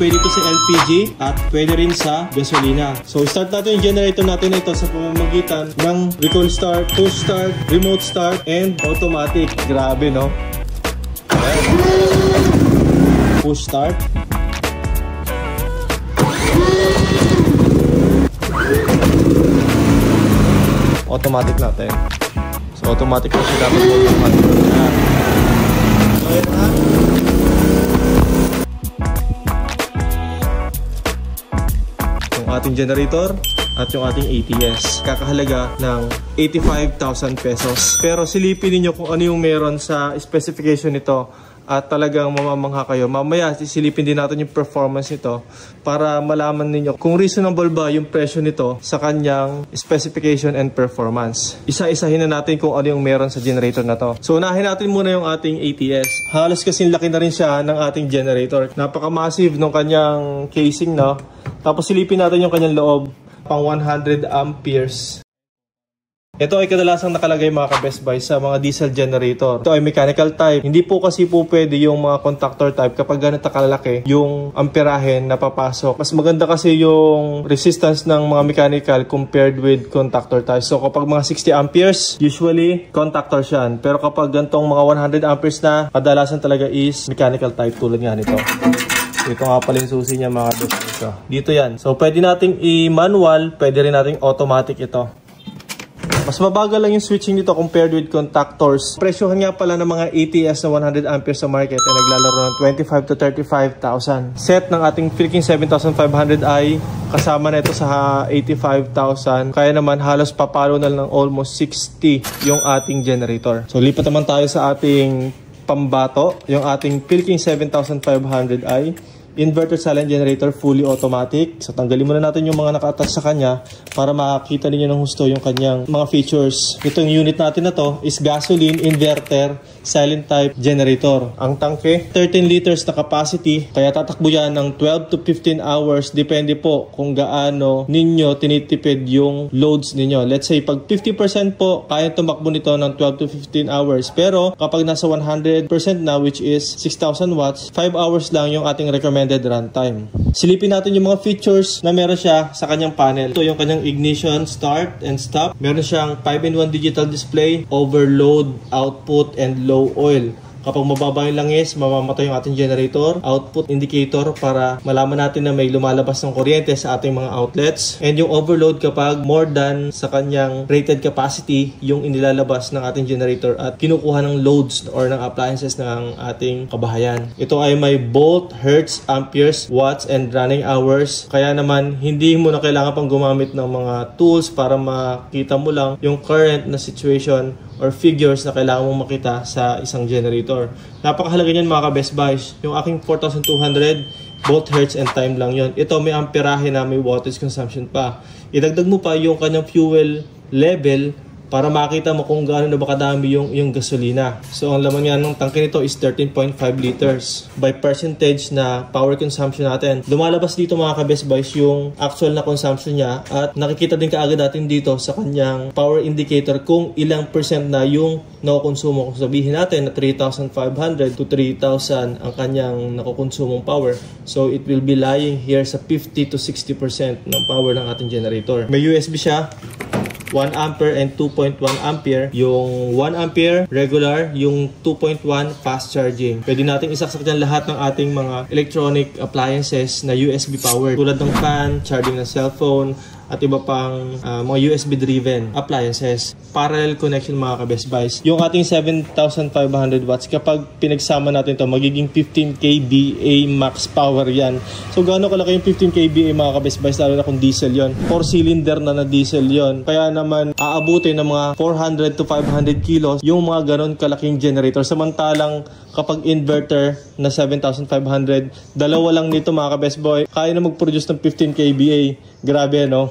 Pwede ito sa LPG at pwede rin sa gasolina. So start natin yung generator natin ito sa pamamagitan ng recoil start, push start, remote start, and automatic. Grabe, no? Push start. Automatic natin. So automatic na siya dapat mo yung control na. So yun na. Yung ating generator at yung ating ATS. Kakahalaga ng 85,000 pesos. Pero silipin niyo kung ano yung meron sa specification nito. At talagang mamamangha kayo. Mamaya sisilipin din natin yung performance nito para malaman ninyo kung reasonable ba yung presyo nito sa kanyang specification and performance. Isa-isahin na natin kung ano yung meron sa generator na to. So unahin natin muna yung ating ATS. Halos kasing laki na rin siya ng ating generator. Napaka-massive ng kanyang casing, no? Tapos silipin natin yung kanyang loob. Pang 100 amperes. Ito ay kadalasang nakalagay mga ka-Best Buy sa mga diesel generator. Ito ay mechanical type. Hindi po kasi po pwede yung mga contactor type kapag ganito kalalaki yung amperahin na papasok. Mas maganda kasi yung resistance ng mga mechanical compared with contactor type. So kapag mga 60 amperes, usually contactor siyan. Pero kapag gantong mga 100 amperes na, kadalasan talaga is mechanical type tulad nga nito. Ito nga pala yung susi niya mga Best Buy. Dito yan. So pwede nating i-manual, pwede rin nating automatic ito. Mas mabagal lang yung switching dito compared with contactors. Presyohan nga pala ng mga ATS na 100 amperes sa market ay naglalaro ng 25 to 35,000. Set ng ating Philking 7500i kasama na ito sa 85,000. Kaya naman halos papalo na lang ng almost 60 yung ating generator. So lipat naman tayo sa ating pambato, yung ating Philking 7500i. Inverter silent generator, fully automatic. So tanggalin muna natin yung mga naka-attach sa kanya para makakita niyo ng husto yung kanyang mga features. Itong unit natin na to is gasoline inverter silent type generator. Ang tangke, 13 liters na capacity, kaya tatakbo yan ng 12 to 15 hours. Depende po kung gaano ninyo tinitipid yung loads ninyo. Let's say pag 50% po, kaya tumakbo nito ng 12 to 15 hours. Pero kapag nasa 100% na, which is 6,000 watts, 5 hours lang yung ating recommended runtime. Silipin natin yung mga features na meron siya sa kanyang panel. Ito yung kanyang ignition, start and stop. Meron siyang 5-in-1 digital display, overload, output, and low oil. Kapag mababa yung langis, mamamatay yung ating generator. Output indicator para malaman natin na may lumalabas ng kuryente sa ating mga outlets. And yung overload kapag more than sa kanyang rated capacity yung inilalabas ng ating generator at kinukuha ng loads or ng appliances ng ating kabahayan. Ito ay may volt, hertz, amperes, watts, and running hours. Kaya naman, hindi mo na kailangan pang gumamit ng mga tools para makita mo lang yung current na situation or figures na kailangan mong makita sa isang generator. Napakahalaga niyan mga ka-Best Buy. Yung aking 4,200 volt, hertz, and time lang yon. Ito may amperahe na may wattage consumption pa. Idagdag mo pa yung kanyang fuel level para makita mo kung gaano na ba kadami yung gasolina. So ang laman nga ng tangke nito is 13.5 liters. By percentage na power consumption natin, lumalabas dito mga ka-Best Buy yung actual na consumption niya at nakikita din kaagad natin dito sa kanyang power indicator kung ilang percent na yung nakukonsumo. Kung sabihin natin na 3,500 to 3,000 ang kanyang nakukonsumong power. So it will be lying here sa 50 to 60% ng power ng ating generator. May USB siya. 1 ampere and 2.1 ampere. Yung 1 ampere regular, yung 2.1 fast charging. Pwede natin isaksak dyan lahat ng ating mga electronic appliances na USB powered. Tulad ng fan, charging ng cellphone, at iba pang mga USB driven appliances. Parallel connection mga ka-Best Buy. Yung ating 7,500 watts, kapag pinagsama natin to magiging 15 kVA max power yan. So gaano kalaki yung 15 kVA mga ka-Best Buy, lalo na kung diesel yon. 4 cylinder na diesel yon. Kaya naman aabutin ng mga 400 to 500 kilos yung mga ganon kalaking generator. Samantalang kapag inverter na 7,500, dalawa lang nito mga ka-Best Buy, kaya na mag-produce ng 15 kVA. Grabe, no?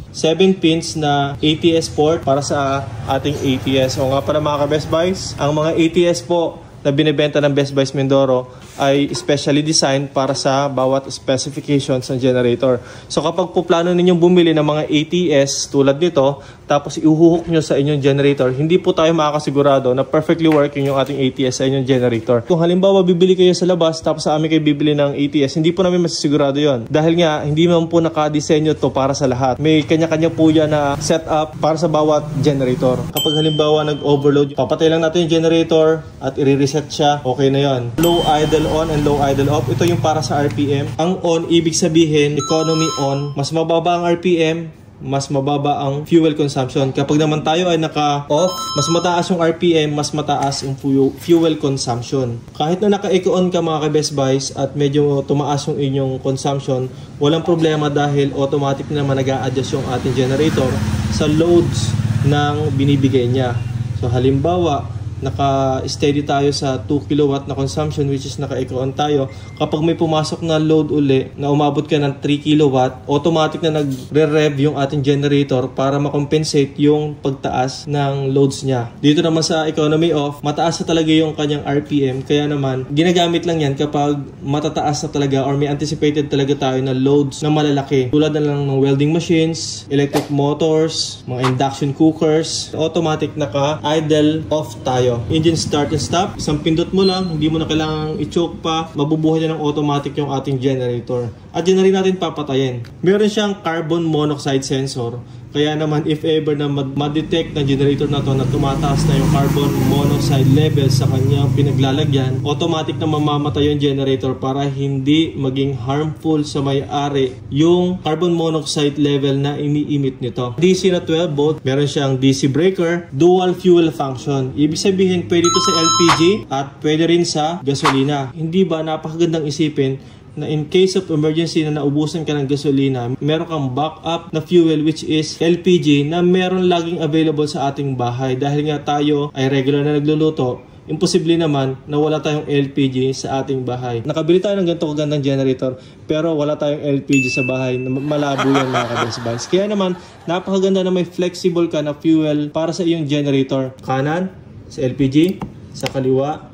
7 pins na ATS port para sa ating ATS. O nga pala mga ka-Best Buy, ang mga ATS po na binibenta ng Best Buys Mindoro ay specially designed para sa bawat specifications ng generator. So kapag po plano ninyong bumili ng mga ATS tulad nito, tapos iuhuhok nyo sa inyong generator, hindi po tayo makakasigurado na perfectly working yung ating ATS sa inyong generator. Kung halimbawa bibili kayo sa labas tapos sa amin kayo bibili ng ATS, hindi po namin masisigurado yon. Dahil nga, hindi naman po nakadesenyo to para sa lahat. May kanya-kanya po yan na setup para sa bawat generator. Kapag halimbawa nag-overload, papatay lang natin yung generator at i-reset siya, okay na yon. Low idle on and low idle off, ito yung para sa RPM. Ang on, ibig sabihin, economy on, mas mababa ang RPM, mas mababa ang fuel consumption. Kapag naman tayo ay naka-off, mas mataas yung RPM, mas mataas yung fuel consumption. Kahit na naka-eco-on ka mga ka-Best Buys at medyo tumaas yung inyong consumption, walang problema dahil automatic naman nag-a-adjust yung ating generator sa loads ng binibigay niya. So halimbawa, naka-steady tayo sa 2 kW na consumption, which is naka-eco-on tayo. Kapag may pumasok na load uli na umabot ka ng 3 kW, automatic na nagre-rev yung ating generator para makompensate yung pagtaas ng loads niya. Dito naman sa economy off, mataas na talaga yung kanyang RPM, kaya naman ginagamit lang yan kapag matataas na talaga or may anticipated talaga tayo na loads na malalaki. Tulad na lang ng welding machines, electric motors, mga induction cookers, automatic naka-idle off tayo. Engine start and stop, isang pindot mo lang, hindi mo na kailangang i-choke pa, mabubuhay na ng automatic yung ating generator. At yun na rin natin papatayin. Meron siyang carbon monoxide sensor, kaya naman if ever na ma-detect ng generator na to na tumataas na yung carbon monoxide level sa kanyang pinaglalagyan, automatic na mamamatay yung generator para hindi maging harmful sa may-ari yung carbon monoxide level na ini-emit nito. DC na 12 volt, meron siyang DC breaker, dual fuel function. Ibig sabihin, pwede ito sa LPG at pwede rin sa gasolina. Hindi ba napakagandang isipin na in case of emergency na naubusan ka ng gasolina, meron kang backup na fuel which is LPG na meron laging available sa ating bahay. Dahil nga tayo ay regular na nagluluto, imposible naman na wala tayong LPG sa ating bahay. Nakabili tayo ng ganito kagandang generator pero wala tayong LPG sa bahay. Malabo yan mga ka-Best Buys. Kaya naman, napakaganda na may flexible ka na fuel para sa iyong generator. Kanan, sa LPG, sa kaliwa,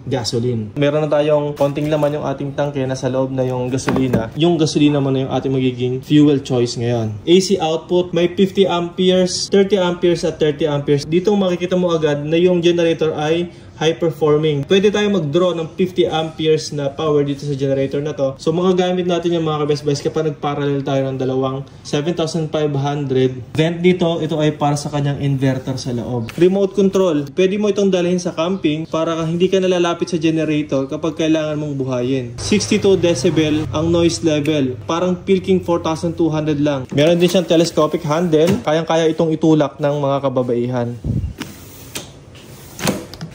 gasoline. Meron na tayong konting laman yung ating tangke na sa loob na yung gasolina. Yung gasolina mo na yung ating magiging fuel choice ngayon. AC output, may 50 amperes, 30 amperes at 30 amperes. Dito makikita mo agad na yung generator ay high performing. Pwede tayo mag-draw ng 50 amperes na power dito sa generator na to. So magagamit natin yung mga ka-Best Buys kapag nag-parallel tayo ng dalawang 7,500. Vent dito, ito ay para sa kanyang inverter sa loob. Remote control, pwede mo itong dalhin sa camping para hindi ka nalalapit sa generator kapag kailangan mong buhayin. 62 decibel ang noise level. Parang Pilking 4,200 lang. Meron din siyang telescopic handle. Kayang-kaya itong itulak ng mga kababaihan.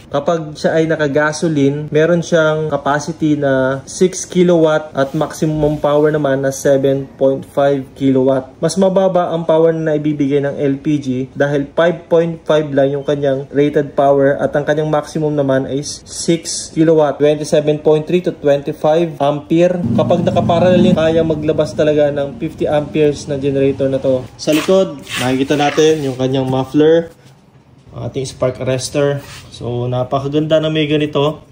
Kapag siya ay naka-gasoline, meron siyang capacity na 6 kW at maximum power naman na 7.5 kW. Mas mababa ang power na ibibigay ng LPG dahil 5.5 lang yung kanyang rated power at ang kanyang maximum naman is 6 kW, 27.3 to 25 ampere. Kapag nakaparallel, kaya maglabas talaga ng 50 amperes na generator na to. Sa likod, makikita natin yung kanyang muffler, ating spark arrestor. So napakaganda na may ganito.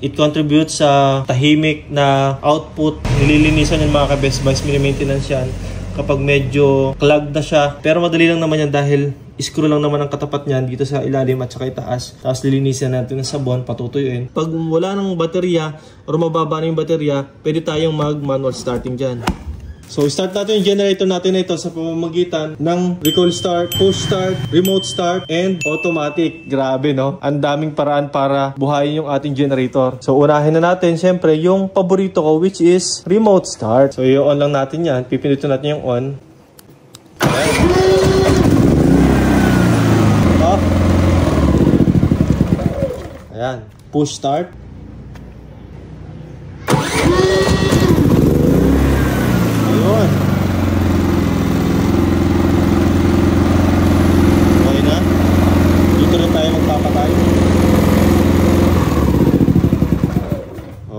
It contributes sa tahimik na output. Nililinisan yung mga ka-Best Buys, mini-maintenance yan kapag medyo clogged na siya. Pero madali lang naman yan dahil screw lang naman ang katapat niyan dito sa ilalim at saka itaas. Tapos lilinisan natin ng sabon, patutuyuin. Pag wala ng baterya or mababa na yung baterya, pwede tayong mag-manual starting dyan. So, start natin yung generator natin na ito sa pamamagitan ng recoil start, push start, remote start, and automatic. Grabe, no? Ang daming paraan para buhayin yung ating generator. So, unahin na natin, syempre, yung paborito ko, which is remote start. So, i-on lang natin yan. Pipindutin natin yung on. Off. Ayan. Push start. Okay na. Dito na tayo magpapatay.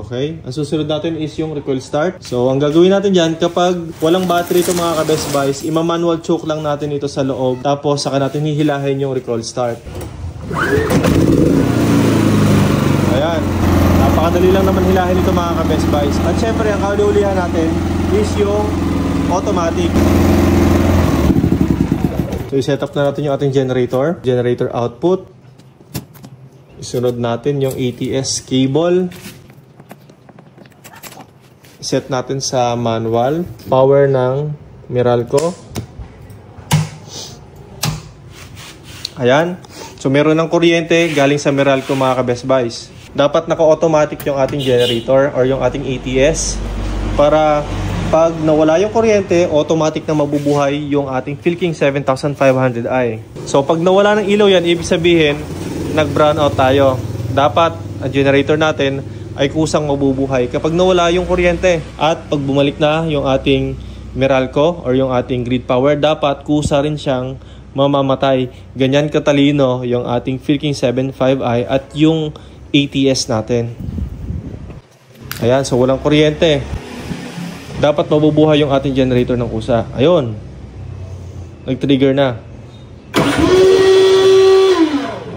Okay. Ang susunod natin is yung recoil start. So, ang gagawin natin dyan, kapag walang battery ito mga ka-Best Buys, ima-manual choke lang natin ito sa loob. Tapos, saka natin hihilahin yung recoil start. Ayan. Napakadali lang naman hilahin ito mga ka-Best Buys. At syempre, ang kauliulihan natin is yung automatic. So, i-set up na natin yung ating generator. Generator output. Isunod natin yung ATS cable. Set natin sa manual. Power ng Meralco. Ayan. So, meron ng kuryente galing sa Meralco mga ka-Best Buys. Dapat naka-automatic yung ating generator or yung ating ATS para pag nawala yung kuryente, automatic na mabubuhay yung ating Philking 7500i. So, pag nawala ng ilaw yan, ibig sabihin, nag-brown out tayo. Dapat, ang generator natin ay kusang mabubuhay kapag nawala yung kuryente. At pag bumalik na yung ating Meralco or yung ating grid power, dapat kusa rin siyang mamamatay. Ganyan katalino yung ating Philking 75i at yung ATS natin. Ayan, so walang kuryente. Dapat mabubuhay yung ating generator ng kusa. Ayun. Nag-trigger na.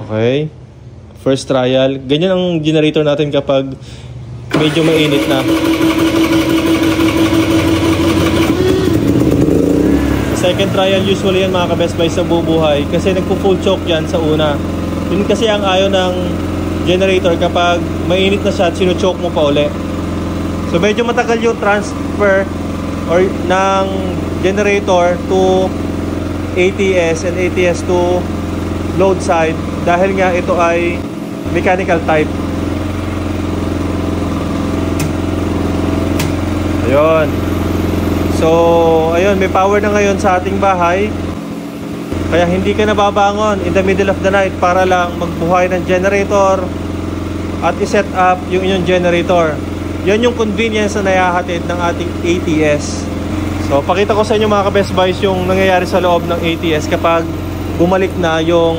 Okay. First trial. Ganyan ang generator natin kapag medyo mainit na. Second trial, usually yan mga ka-Best Buy sa bubuhay kasi nagpo-full choke yan sa una. Yun kasi ang ayaw ng generator kapag mainit na siya at sino-choke mo pa uli. So medyo matagal yung transfer or ng generator to ATS and ATS to load side dahil nga ito ay mechanical type. Ayun. So, ayun, may power na ngayon sa ating bahay. Kaya hindi ka nababangon in the middle of the night para lang magbuhay ng generator at i-set up yung inyong generator. Yan yung convenience na nayahatid ng ating ATS. So, pakita ko sa inyo mga ka-Best Buys yung nangyayari sa loob ng ATS kapag bumalik na yung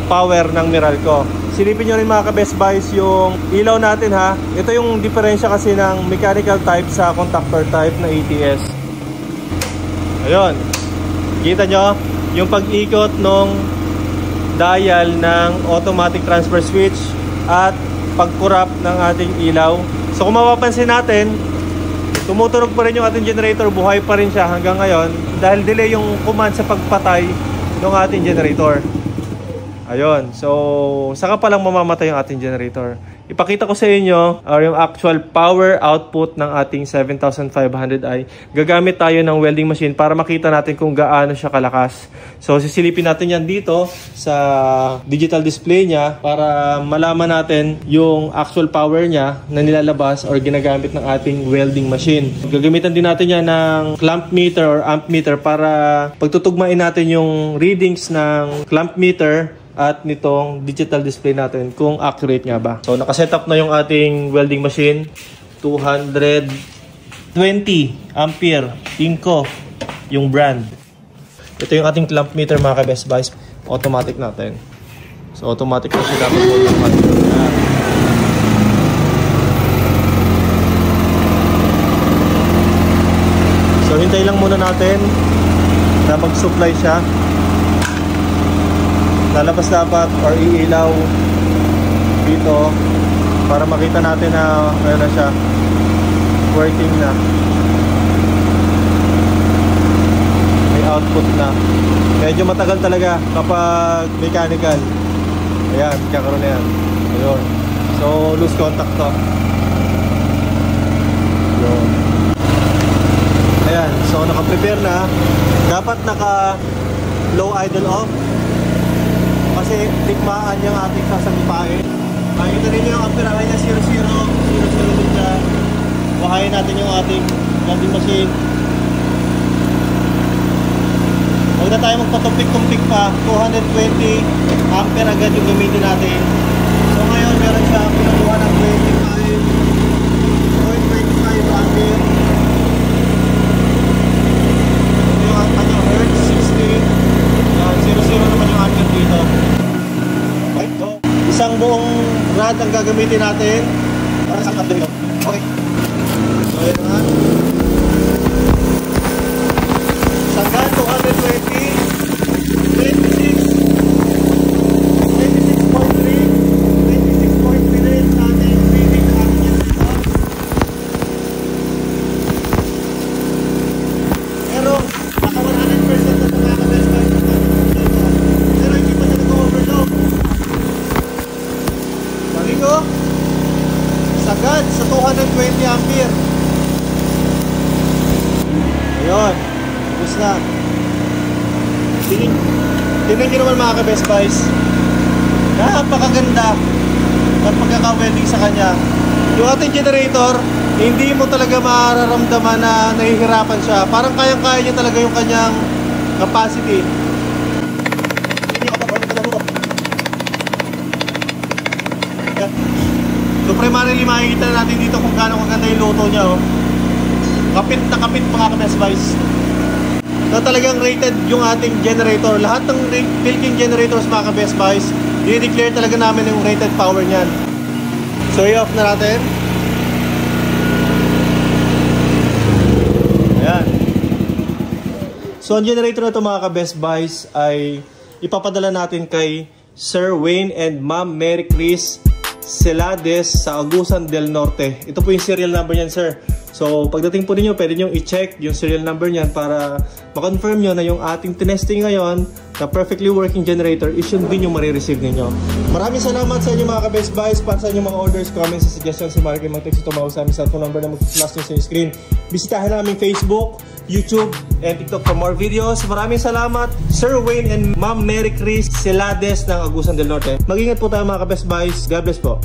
power ng Meralco. Silipin nyo rin mga ka-Best Buys yung ilaw natin ha. Ito yung diferensya kasi ng mechanical type sa contactor type na ATS. Ayun. Kita nyo yung pag-ikot nung dial ng automatic transfer switch at pagkurap ng ating ilaw. So kung mapapansin natin, tumutunog pa rin yung ating generator, buhay pa rin siya hanggang ngayon dahil delay yung command sa pagpatay ng ating generator. Ayun, so saka pa lang mamamatay yung ating generator. Ipakita ko sa inyo yung actual power output ng ating 7500i. Gagamit tayo ng welding machine para makita natin kung gaano siya kalakas. So sisilipin natin yan dito sa digital display niya para malaman natin yung actual power niya na nilalabas or ginagamit ng ating welding machine. Gagamitan din natin yan ng clamp meter or amp meter para pagtutugmain natin yung readings ng clamp meter at nitong digital display natin kung accurate nga ba. So nakaset up na yung ating welding machine. 220 ampere Inco yung brand. Ito yung ating clamp meter mga ka-Best Buys. Automatic natin. So automatic na siya dapat mo yung So hintay lang muna natin na mag-supply siya. Lalabas dapat or iilaw dito para makita natin na ano na siya, working na, may output na. Medyo matagal talaga kapag mechanical. Ayan, kakaroon na yan. Ayun. So loose contact to. Ayun. Ayan, so naka-prepare na. Dapat naka low idle off kasi tikmaan yung ating sasagupain. Makikita rin yung amperahe niya 00 din dyan. Buhayin natin yung ating welding machine. Huwag na tayo magpatumpik-tumpik pa. 220 ampere agad yung gamitin natin. So ngayon meron siya pinakuha ng 25 ampere. Ito yung kanyang hertz 60. 00 naman yung ampere dito. Okay, so isang buong rod ang gagamitin natin para sa ampere dito. Okay. So ayan nga. Sanggan 220, 26.3 rin natin na. Tingnan nyo naman mga ka-Best Buys. Napakaganda ng pagkaka-welding sa kanya. Yung ating generator, hindi mo talaga mararamdaman na nahihirapan siya. Parang kayang-kaya niya talaga yung kanyang capacity. So primarily makikita na natin dito kung gaano kaganda yung luto niya. Oh. Kapit na kapit mga ka-Best Buys. Na talagang rated yung ating generator. Lahat ng Philking generators mga ka-Best Buys, i-declare talaga namin yung rated power niyan. So i-off na natin. Ayan. So ang generator na ito mga ka-Best Buys ay ipapadala natin kay Sir Wayne and Ma'am Mary Chris Celades sa Agusan del Norte. Ito po yung serial number niyan, sir. So pagdating po ninyo, pwede nyo i-check yung serial number niyan para ma-confirm nyo na yung ating tinesting ngayon na perfectly working generator is yun din yung marireceive ninyo. Maraming salamat sa inyo mga ka-Best Buys. Para sa inyo mga orders, comments, suggestions, si Marky mag-text ito tumawag sa aming cellphone number na mag-flash nyo sa screen. Bisitahin namin Facebook, YouTube, and TikTok for more videos. Maraming salamat Sir Wayne and Ma'am Mary Chris Celades ng Agusan del Norte. Mag-ingat po tayo mga ka-Best Buys. God bless po.